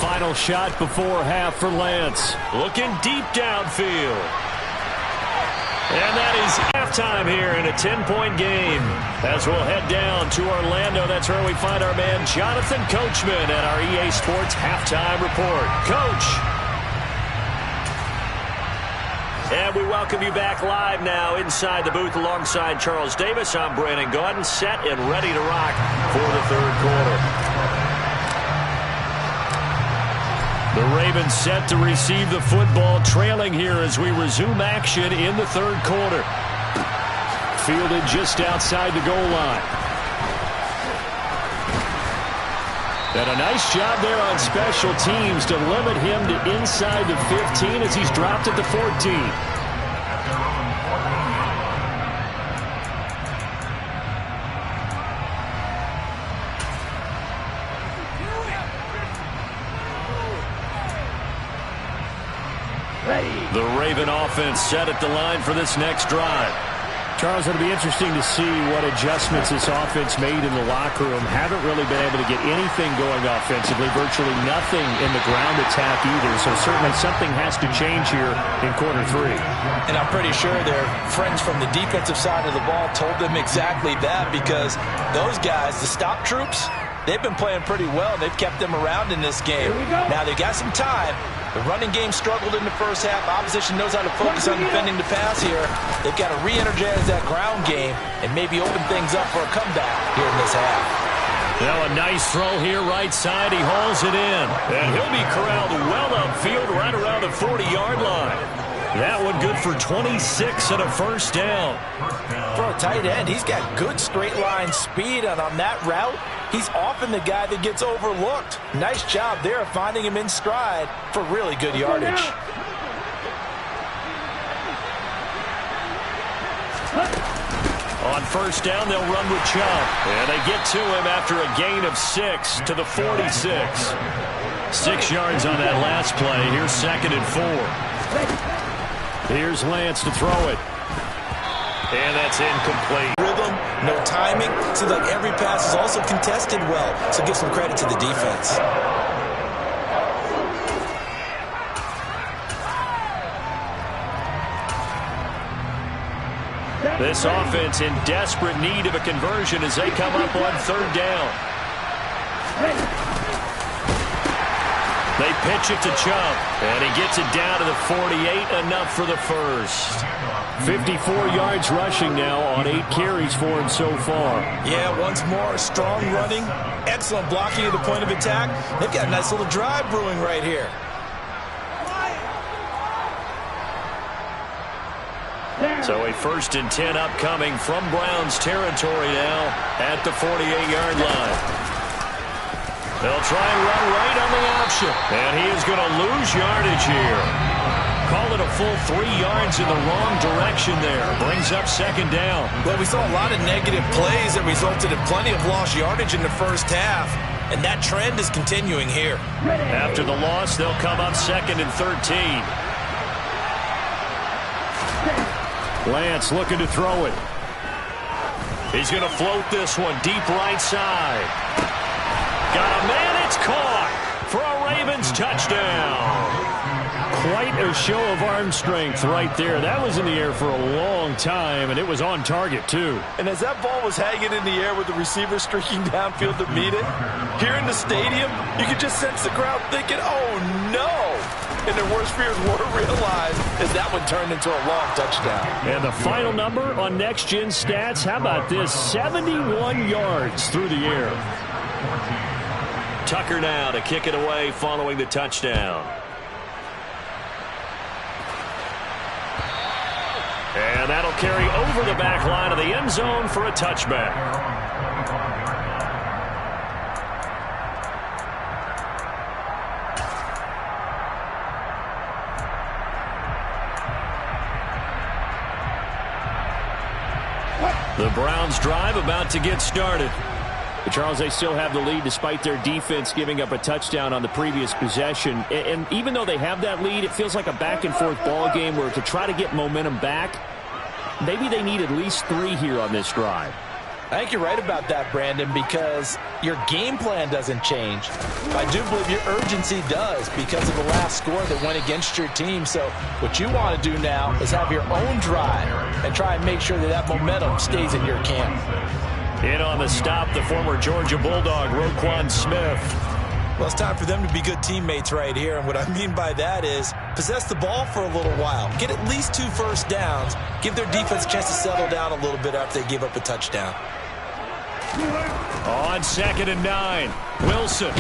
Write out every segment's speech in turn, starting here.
final shot before half for Lance. Looking deep downfield. And that is halftime here in a 10-point game. As we'll head down to Orlando, that's where we find our man Jonathan Coachman at our EA Sports Halftime Report. Coach. And we welcome you back live now inside the booth alongside Charles Davis. I'm Brandon Gaudin, set and ready to rock for the third quarter. The Ravens set to receive the football, trailing here as we resume action in the third quarter. Fielded just outside the goal line. And a nice job there on special teams to limit him to inside the 15 as he's dropped at the 14. The Raven offense set at the line for this next drive. Charles, it'll be interesting to see what adjustments this offense made in the locker room. Haven't really been able to get anything going offensively, virtually nothing in the ground attack either. So certainly something has to change here in quarter three. And I'm pretty sure their friends from the defensive side of the ball told them exactly that, because those guys, the stop troops, they've been playing pretty well. They've kept them around in this game. Now they've got some time. The running game struggled in the first half. Opposition knows how to focus on defending the pass here. They've got to re-energize that ground game and maybe open things up for a comeback here in this half. Now a nice throw here right side. He hauls it in. And he'll be corralled well upfield right around the 40-yard line. That one good for 26 and a first down. For a tight end, he's got good straight line speed, and on that route, he's often the guy that gets overlooked. Nice job there of finding him in stride for really good yardage. On first down, they'll run with Chubb. And they get to him after a gain of 6 to the 46. 6 yards on that last play. Here's 2nd and 4. Here's Lance to throw it. And that's incomplete. Rhythm, no timing. Seems like every pass is also contested well. So give some credit to the defense. This offense in desperate need of a conversion as they come up on third down. They pitch it to Chubb, and he gets it down to the 48, enough for the first. 54 yards rushing now on 8 carries for him so far. Yeah, once more, strong running, excellent blocking at the point of attack. They've got a nice little drive brewing right here. So a 1st and 10 upcoming from Browns territory now at the 48-yard line. They'll try and run right on the option. And he is going to lose yardage here. Call it a full 3 yards in the wrong direction there. Brings up 2nd down. Well, we saw a lot of negative plays that resulted in plenty of lost yardage in the first half. And that trend is continuing here. After the loss, they'll come up 2nd and 13. Lance looking to throw it. He's going to float this one deep right side. Got a man, it's caught for a Ravens touchdown. Quite a show of arm strength right there. That was in the air for a long time, and it was on target, too. And as that ball was hanging in the air with the receiver streaking downfield to meet it, here in the stadium, you could just sense the crowd thinking, oh, no. And their worst fears were realized as that one turned into a long touchdown. And the final number on Next Gen Stats, how about this? 71 yards through the air. Tucker now to kick it away following the touchdown. And that'll carry over the back line of the end zone for a touchback. The Browns drive about to get started. But Charles, they still have the lead despite their defense giving up a touchdown on the previous possession. And even though they have that lead, it feels like a back-and-forth ball game where to try to get momentum back, maybe they need at least 3 here on this drive. I think you're right about that, Brandon, because your game plan doesn't change. I do believe your urgency does because of the last score that went against your team. So what you want to do now is have your own drive and try and make sure that that momentum stays in your camp. In on the stop, the former Georgia Bulldog, Roquan Smith. Well, it's time for them to be good teammates right here. And what I mean by that is possess the ball for a little while. Get at least 2 first downs. Give their defense a chance to settle down a little bit after they give up a touchdown. On 2nd and 9, Wilson.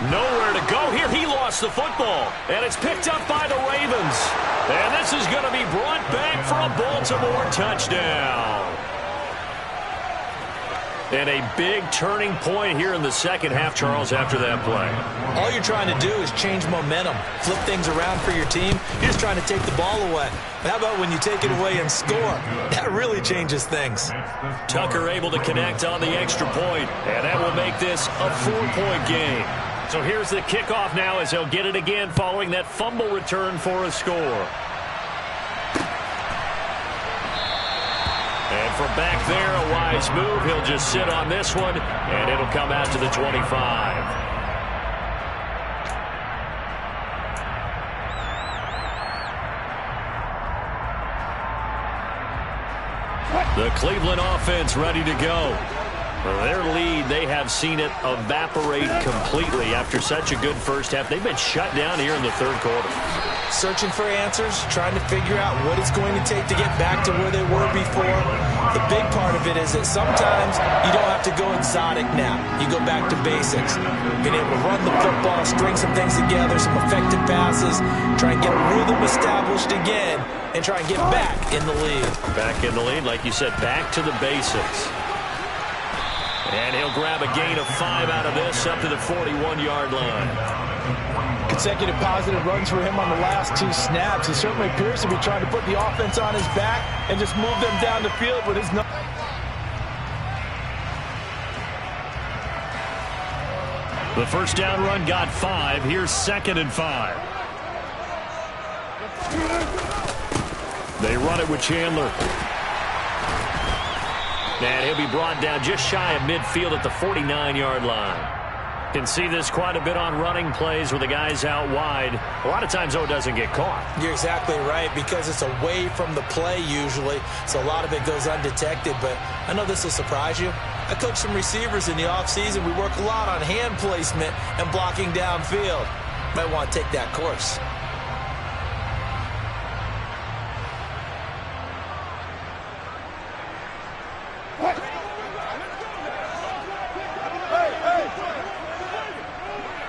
Nowhere to go here. He lost the football. And it's picked up by the Ravens. And this is going to be brought back for a Baltimore touchdown. And a big turning point here in the second half, Charles, after that play. All you're trying to do is change momentum, flip things around for your team. You're just trying to take the ball away. But how about when you take it away and score? That really changes things. Tucker able to connect on the extra point, and that will make this a 4-point game. So here's the kickoff now as he'll get it again following that fumble return for a score. And from back there, a wise move. He'll just sit on this one, and it'll come out to the 25. The Cleveland offense ready to go. Their lead, they have seen it evaporate completely after such a good first half. They've been shut down here in the third quarter. Searching for answers, trying to figure out what it's going to take to get back to where they were before. The big part of it is that sometimes you don't have to go exotic now. You go back to basics. Being able to run the football, string some things together, some effective passes, try and get a rhythm established again, and try and get back in the lead. Back in the lead, like you said, back to the basics. And he'll grab a gain of 5 out of this up to the 41-yard line. Consecutive positive runs for him on the last 2 snaps. He certainly appears to be trying to put the offense on his back and just move them down the field with his number. The first down run got 5. Here's 2nd and 5. They run it with Chandler. And he'll be brought down just shy of midfield at the 49-yard line. Can see this quite a bit on running plays with the guys out wide. A lot of times, though, it doesn't get caught. You're exactly right, because it's away from the play usually, so a lot of it goes undetected. But I know this will surprise you. I coach some receivers in the offseason. We work a lot on hand placement and blocking downfield. Might want to take that course. What?